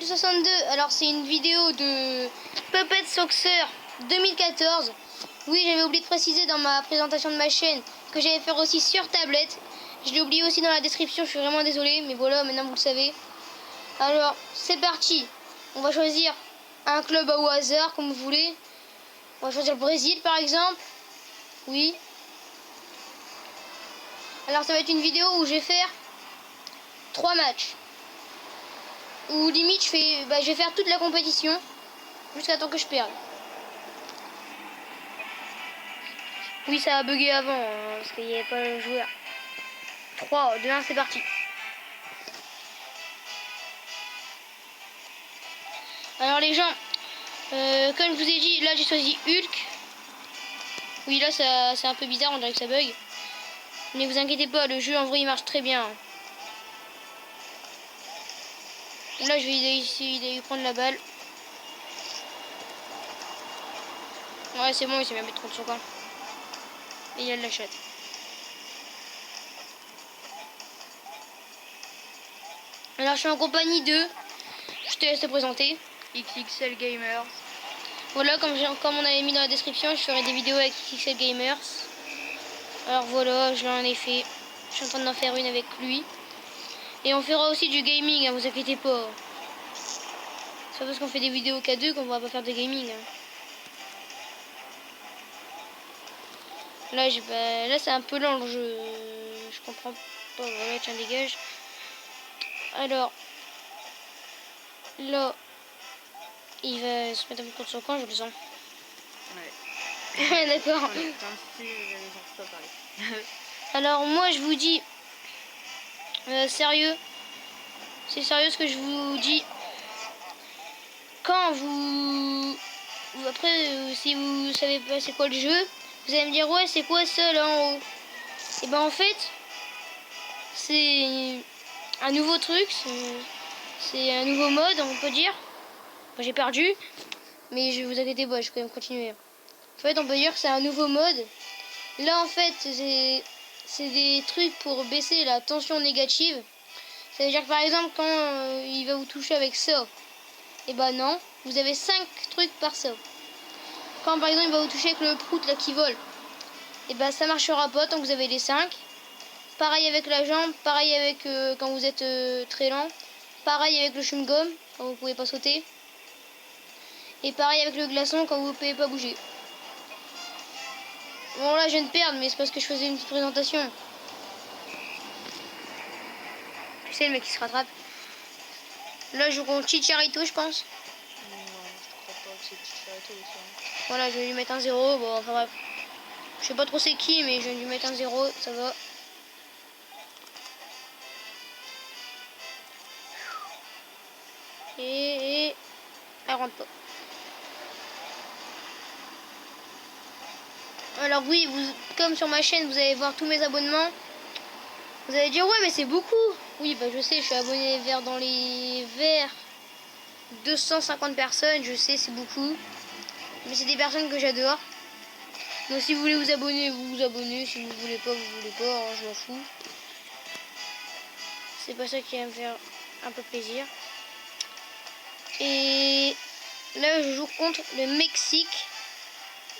62, alors c'est une vidéo de Puppet Soccer 2014. Oui, j'avais oublié de préciser dans ma présentation de ma chaîne que j'allais faire aussi sur tablette. Je l'ai oublié aussi dans la description, je suis vraiment désolé, mais voilà, maintenant vous le savez. Alors, c'est parti. On va choisir un club au hasard, comme vous voulez. On va choisir le Brésil, par exemple. Oui. Alors, ça va être une vidéo où je vais faire 3 matchs. Ou limite, je vais faire toute la compétition jusqu'à temps que je perde. Oui, ça a bugué avant, hein, parce qu'il n'y avait pas le joueur. 3, 2, 1, c'est parti. Alors les gens, comme je vous ai dit, là j'ai choisi Hulk. Oui, là c'est un peu bizarre, on dirait que ça bug. Mais vous inquiétez pas, le jeu en vrai il marche très bien. Là je vais essayer d'aller prendre la balle. Ouais, c'est bon, il s'est bien mis trop de son camp. Et il a de la chatte. Alors je suis en compagnie de... Je te laisse te présenter. XXL Gamers. Voilà, comme on avait mis dans la description, je ferai des vidéos avec XXL Gamers. Alors voilà, je l'en ai fait. Je suis en train d'en faire une avec lui. Et on fera aussi du gaming, hein, vous inquiétez pas. C'est pas parce qu'on fait des vidéos K2 qu'on va pas faire de gaming. Hein. Là c'est un peu lent le jeu. Je comprends pas. Voilà, tiens, dégage. Alors, là, il va se mettre un peu contre son camp, je le sens. Ouais. D'accord. Alors, moi, je vous dis, sérieux, c'est sérieux ce que je vous dis. Quand après, si vous savez pas c'est quoi le jeu, vous allez me dire, ouais, c'est quoi ça là en haut? Et ben en fait, c'est un nouveau truc, c'est un nouveau mode, on peut dire. Bon, j'ai perdu, mais je vous inquiétez pas, je vais quand même continuer. En fait, on peut dire que c'est un nouveau mode. Là, en fait, c'est des trucs pour baisser la tension négative. Ça veut dire que par exemple, quand il va vous toucher avec ça, et ben non, vous avez 5 trucs par ça. Quand par exemple il va vous toucher avec le prout là qui vole, et ben ça marchera pas tant que vous avez les 5. Pareil avec la jambe, pareil avec quand vous êtes très lent, pareil avec le chewing-gum quand vous pouvez pas sauter, et pareil avec le glaçon quand vous pouvez pas bouger. Bon là je viens de perdre, mais c'est parce que je faisais une petite présentation. Tu sais le mec qui se rattrape. Là je joue contre Chicharito je pense. Non, je crois pas que c'est Chicharito aussi. Voilà, je vais lui mettre un 0, bon enfin bref. Je sais pas trop c'est qui, mais je vais lui mettre un 0, ça va. Et elle rentre pas. Alors oui, comme sur ma chaîne, vous allez voir tous mes abonnements. Vous allez dire, ouais, mais c'est beaucoup. Oui, bah je sais, je suis abonné dans les verts 250 personnes, je sais, c'est beaucoup. Mais c'est des personnes que j'adore. Donc si vous voulez vous abonner, vous vous abonnez. Si vous voulez pas, vous voulez pas, hein, je m'en fous. C'est pas ça qui va me faire un peu plaisir. Et là, je joue contre le Mexique.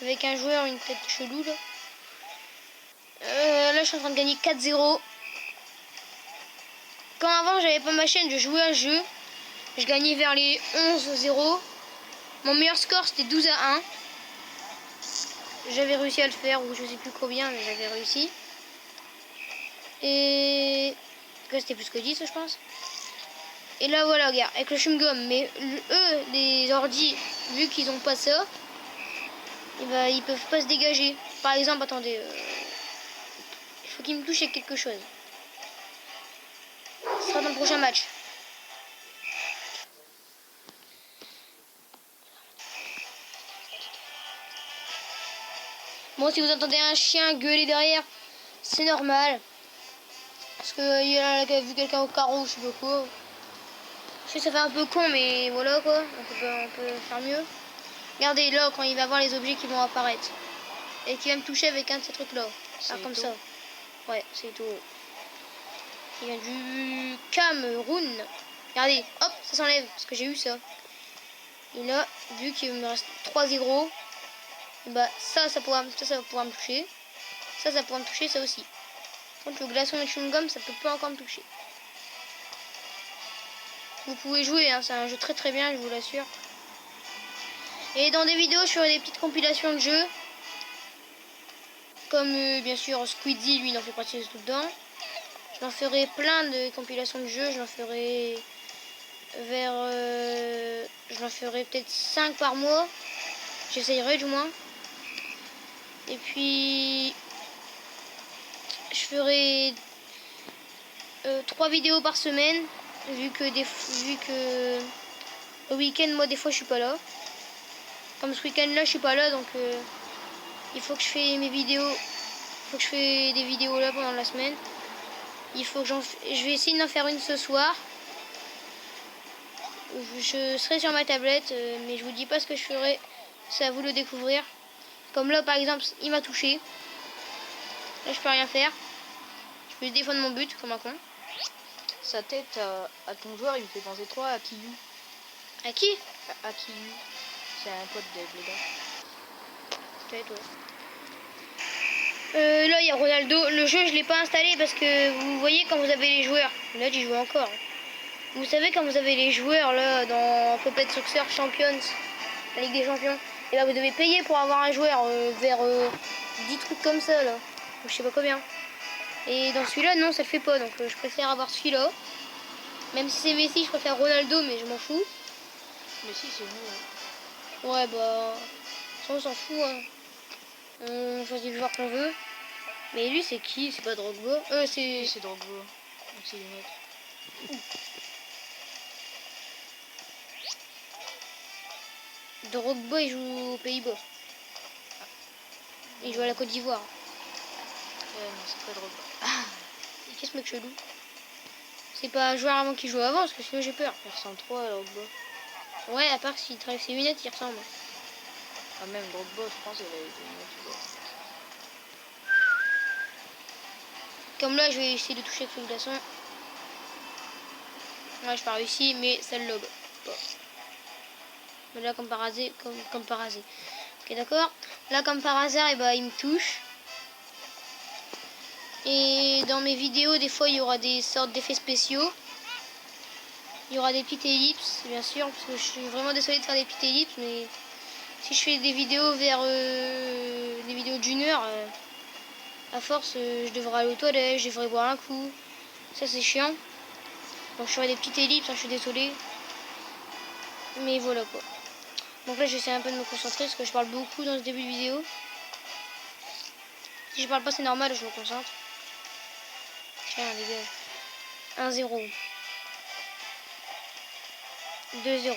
Avec un joueur, une tête chelou là. Là, je suis en train de gagner 4-0. Quand avant, j'avais pas ma chaîne, je jouais à un jeu. Je gagnais vers les 11-0. Mon meilleur score, c'était 12-1. J'avais réussi à le faire, ou je sais plus combien, mais j'avais réussi. Et c'était plus que 10, je pense. Et là, voilà, regarde, avec le chewing-gum. Mais eux, les ordi, vu qu'ils ont pas ça, et bah, ils peuvent pas se dégager. Par exemple, attendez, il faut qu'ils me touchent avec quelque chose. Ce sera dans le prochain match. Bon, si vous entendez un chien gueuler derrière, c'est normal. Parce qu'il a vu quelqu'un au carreau, je sais pas quoi. Je sais, ça fait un peu con, mais voilà quoi. On peut faire mieux. Regardez là, quand il va voir les objets qui vont apparaître. Et qui va me toucher avec un de ces trucs là. Ah, comme ça. Ouais, c'est tout. Il vient du Cameroun. Regardez, hop, ça s'enlève, parce que j'ai eu ça. Et là, vu qu'il me reste 3 hydros, bah ça pourra, ça va pouvoir me toucher. Ça pourra me toucher, ça aussi. Contre le glaçon et le chewing-gum, ça peut pas encore me toucher. Vous pouvez jouer, hein, c'est un jeu très très bien, je vous l'assure. Et dans des vidéos, je ferai des petites compilations de jeux. Comme bien sûr Squeezie, lui, il en fait partie de tout dedans. J'en ferai plein de compilations de jeux, j'en ferai j'en ferai peut-être 5 par mois. J'essayerai du moins. Et puis je ferai 3 vidéos par semaine, vu que le week-end, moi des fois je suis pas là. Comme ce week-end là je suis pas là, donc il faut que je fasse mes vidéos. Il faut que je fasse des vidéos là pendant la semaine. Il faut que je vais essayer d'en faire une ce soir. Je serai sur ma tablette, mais je vous dis pas ce que je ferai. C'est à vous de le découvrir. Comme là par exemple, il m'a touché. Là je peux rien faire. Je peux défendre mon but comme un con. Sa tête à ton joueur, il me fait penser trop à Kiyu. À qui? À Kiyu. C'est un pote de Bleda. Peut-être, ouais. Là il y a Ronaldo. Le jeu je l'ai pas installé parce que vous voyez quand vous avez les joueurs. Là j'y joue encore. Vous savez quand vous avez les joueurs là dans Puppet Soccer Champions, la Ligue des Champions, et là vous devez payer pour avoir un joueur vers 10 trucs comme ça là. Ou je sais pas combien. Et dans celui-là non ça le fait pas, donc je préfère avoir celui-là. Même si c'est Messi, je préfère Ronaldo, mais je m'en fous. Messi c'est mieux. Ouais bah ça on s'en fout hein. On choisit le joueur qu'on veut. Mais lui c'est qui? C'est pas Drogba? C'est Drogba. Donc c'est une autre. Drogba il joue aux Pays-Bas. Il joue à la Côte d'Ivoire. Non, c'est pas Drogba. Et qu'est-ce mec chelou? C'est pas un joueur avant qui joue avant, parce que sinon j'ai peur. Il ressemble trop à Drogba. Ouais, à part s'il travaille ses lunettes, il ressemble. Ah, même Drogba, je pense qu'il avait des lunettes. Comme là, je vais essayer de toucher avec le glaçon. Ouais, je pas réussi, mais ça le lobe. Bon. Mais là, comme par hasard, comme par hasard. Ok, d'accord. Là, comme par hasard, et bah, il me touche. Et dans mes vidéos, des fois, il y aura des sortes d'effets spéciaux. Il y aura des petites ellipses, bien sûr, parce que je suis vraiment désolée de faire des petites ellipses, mais si je fais des vidéos vers des vidéos d'une heure, à force, je devrais aller aux toilettes, je devrais boire un coup. Ça, c'est chiant. Donc, je ferai des petites ellipses, hein, je suis désolée. Mais voilà quoi. Donc là, j'essaie un peu de me concentrer parce que je parle beaucoup dans ce début de vidéo. Si je parle pas, c'est normal, je me concentre. Tiens, les gars. 1-0. 2-0.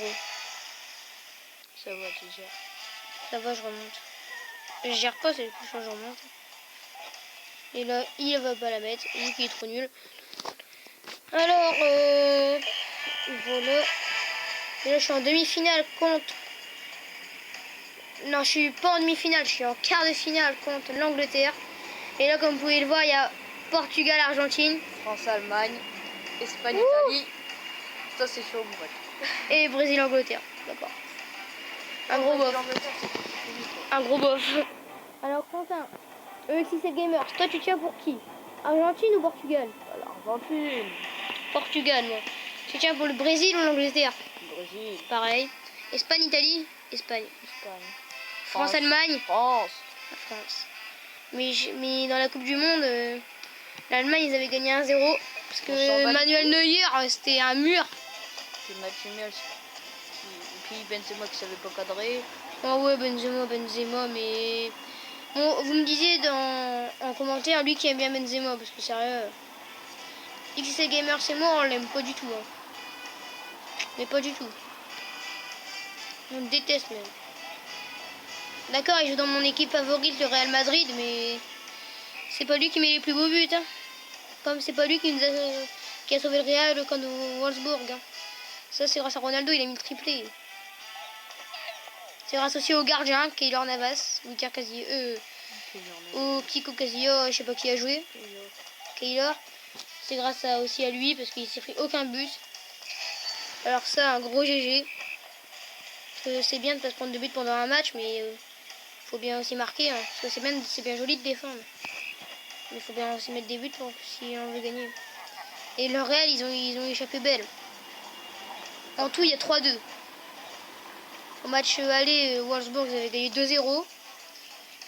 Ça va, tu gères. Ça va, je remonte. Je gère pas, c'est le plus je remonte. Et là, il va pas la mettre, vu qu'il est trop nul. Alors, voilà. Et là, je suis en demi-finale contre... Non, je suis pas en demi-finale, je suis en quart de finale contre l'Angleterre. Et là, comme vous pouvez le voir, il y a Portugal-Argentine. France-Allemagne, Espagne-Italie. Ça, c'est chaud, mon pote. Et Brésil-Angleterre. D'accord. Un gros bof. Un gros bof. Alors, Quentin, EXIC Gamers, toi, tu tiens pour qui? Argentine ou Portugal? L'Argentine. Portugal, moi. Tu tiens pour le Brésil ou l'Angleterre? Brésil. Pareil. Espagne-Italie? Espagne. Espagne. France-Allemagne? France. La France. Mais dans la Coupe du Monde, l'Allemagne, ils avaient gagné 1-0. Parce que Manuel Neuer, c'était un mur. C'est Mathieu Miel. Et puis Benzema qui savait pas cadrer. Oh ouais, Benzema, mais... Bon, vous me disiez en commentaire, lui qui aime bien Benzema, parce que sérieux... XC Gamer, c'est moi, on l'aime pas du tout. Hein. Mais pas du tout. On le déteste même. D'accord, il joue dans mon équipe favorite, le Real Madrid, mais... C'est pas lui qui met les plus beaux buts. Hein. Comme c'est pas lui qui a sauvé le Real contre Wolfsburg. Hein. Ça, c'est grâce à Ronaldo, il a mis le triplé. C'est grâce aussi au gardien, Keylor Navas, ou Kiko Casillo, je sais pas qui a joué. Keylor. C'est grâce aussi à lui, parce qu'il s'est pris aucun but. Alors ça, un gros GG. Parce que c'est bien de pas se prendre de but pendant un match, mais faut bien aussi marquer. Hein, parce que c'est bien joli de défendre. Mais il faut bien aussi mettre des buts pour si on veut gagner. Et le Real, ils ont échappé belle. En tout, il y a 3-2. Au match aller, Wolfsburg, ils avaient gagné 2-0.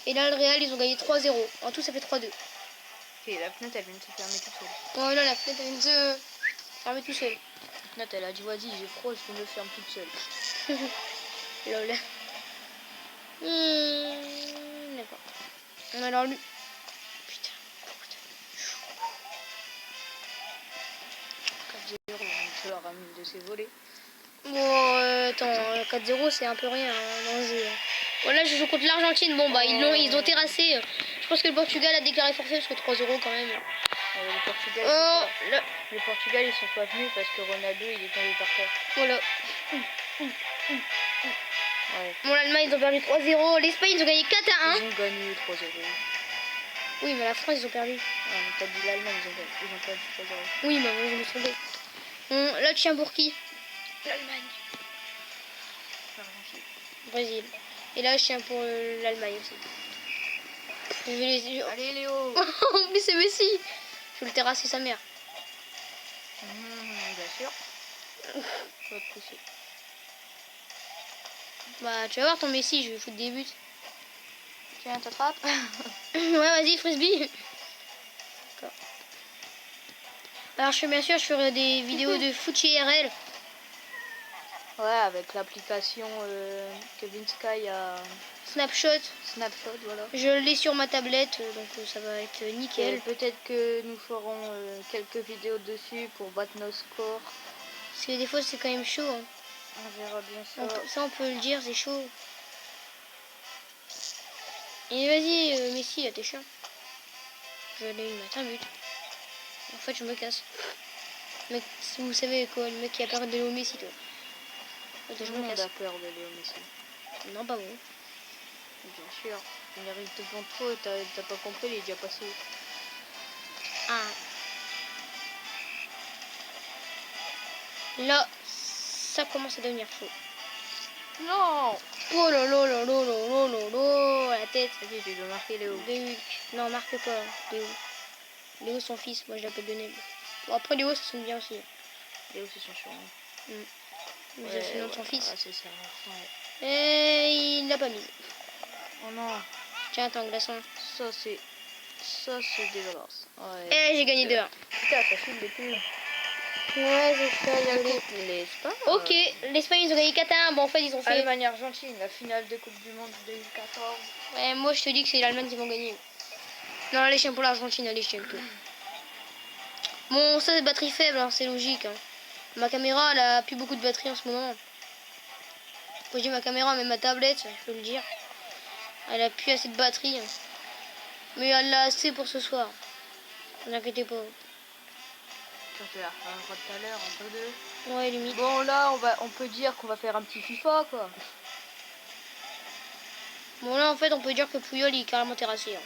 Et là, le Real, ils ont gagné 3-0. En tout, ça fait 3-2. Ok, la fenêtre elle vient de se fermer toute seule. Oh là, la fenêtre, elle vient de se fermer tout seul. La fenêtre elle a dit vas-y j'ai froid, je me ferme toute seule. Lol. D'accord. Alors lui. Putain. 4-0, je leur ramène de ses volets. Bon, attends, 4-0, c'est un peu rien hein, dans le jeu. Bon, là, je joue contre l'Argentine. Bon, bah, ils ont terrassé. Je pense que le Portugal a déclaré forfait parce que 3-0 quand même. Le Portugal, Oh, là. le Portugal ils sont pas venus parce que Ronaldo il est tombé par terre. Voilà. Ouais. Bon, l'Allemagne, ils ont perdu 3-0. L'Espagne, ils ont gagné 4-1. Ils ont gagné 3-0. Oui, mais la France, ils ont perdu. Ah, mais t'as dit l'Allemagne, ils ont perdu 3-0. Oui, bah, moi, je me suis trompée. Bon, là, tu tiens pour qui? L'Allemagne. Brésil. Et là, je tiens pour l'Allemagne aussi. Allez Léo. En plus, c'est Messi. Je vais le terrasser sa mère. Bien sûr. Je vais te pousser. Bah, tu vas voir ton Messi, je vais foutre des buts. Tiens, t'attrapes. Ouais, vas-y, frisbee. D'accord. Alors, bien sûr, je ferai des vidéos de foot IRL. Ouais, avec l'application Kevin Sky à Snapshot. Snapshot, voilà. Je l'ai sur ma tablette, donc ça va être nickel. Et peut-être que nous ferons quelques vidéos dessus pour battre nos scores. Parce que des fois, c'est quand même chaud. Hein. On verra bien ça. Ça, on peut le dire, c'est chaud. Et vas-y, Messi, là, t'es chiant. Je vais aller mettre un but. En fait, je me casse. Mec, si vous savez quoi, le mec qui a peur de Léo Messi, toi. Ok, Tout je le me monde casse. a peur de Léo Messi. Non, pas bon. Bien sûr. Il arrive devant toi, t'as pas compris, il est déjà passé. Ah. Là, ça commence à devenir chaud. Non. Oh là là là là là là là là, la tête. Vas-y, tu dois marquer Léo. De Hulk. Non, marque pas, Léo. Léo, son fils, moi je l'appelle Lionel. Bon, après, Léo, ça sonne bien aussi. Léo, c'est son surnom. Mais c'est le nom de son fils. Ah, c'est ça. Ouais. Et il l'a pas mis. Oh non. Tiens, attends, glaçon. Ça, c'est dégueulasse. Ouais. Et j'ai gagné 2-1. Putain, ça file les pubs. Ouais, c'est ça, désolé. L'Espagne. Ok, l'Espagne, ils ont gagné 4-1. Bon, en fait, ils ont fait. Allemagne-Argentine, la finale de Coupe du Monde 2014. Ouais, moi, je te dis que c'est l'Allemagne qui vont gagner. Non, allez, je tiens pour l'Argentine, allez, je tiens tout. Bon, ça, c'est batterie faible, hein, c'est logique. Hein. Ma caméra, elle a plus beaucoup de batterie en ce moment. Quand je dis ma caméra, même ma tablette, je peux le dire. Elle a plus assez de batterie. Hein. Mais elle l'a assez pour ce soir. Ne vous inquiétez pas. Tu vas faire un droit tout à l'heure, un peu de. Ouais, limite. Bon, là, on peut dire qu'on va faire un petit FIFA, quoi. Bon, là, en fait, on peut dire que Puyol, il est carrément terrassé. Hein.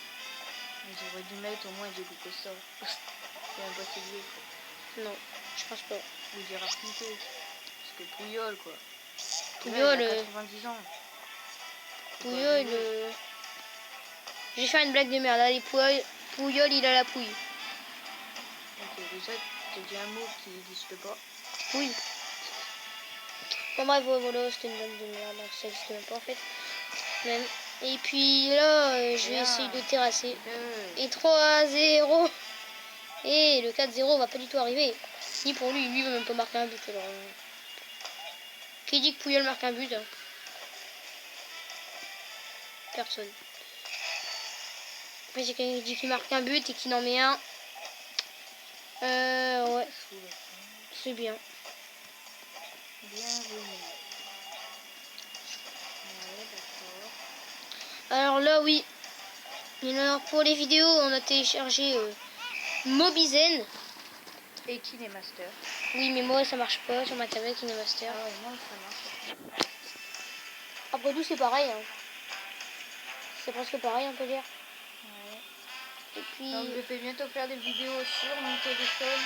Ils auraient dû mettre au moins des goûts que ça. C'est un bachelier, quoi. Non, je pense pas. Ou dire Arpité. Parce que Pouyol, quoi. Puyol, il a 90 ans. Puyol, j'ai fait une blague de merde. Allez, Puyol, il a la pouille. Ok, déjà, t'as dit un mot qui n'existe pas. Oui. Bon, bref, voilà, c'était une blague de merde. Donc, ça existe même pas, en fait. Même. Et puis là, je vais essayer de terrasser. Et 3-0. Et le 4-0 va pas du tout arriver. Ni pour lui, il va même pas marquer un but. Alors, qui dit que Puyol marque un but hein? Personne. Après, j'ai quelqu'un qui dit qu'il marque un but et qui n'en met un. Ouais. C'est bien. Bienvenue. Ouais, d'accord. Alors là, oui. Et alors, pour les vidéos, on a téléchargé Mobizen. Et KineMaster. Oui, mais moi, ça marche pas sur ma tablette KineMaster. Ah ouais, moi, ça marche. Après tout, c'est pareil. Hein. C'est presque pareil, on peut dire. Ouais. Et puis, Donc, je vais bientôt faire des vidéos sur mon téléphone.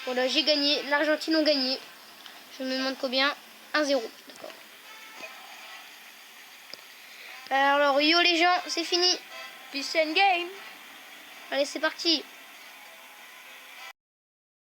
voilà, j'ai gagné. L'Argentine ont gagné. Je me demande combien. 1-0. D'accord. Alors, yo les gens, c'est fini. Peace and game. Allez, c'est parti.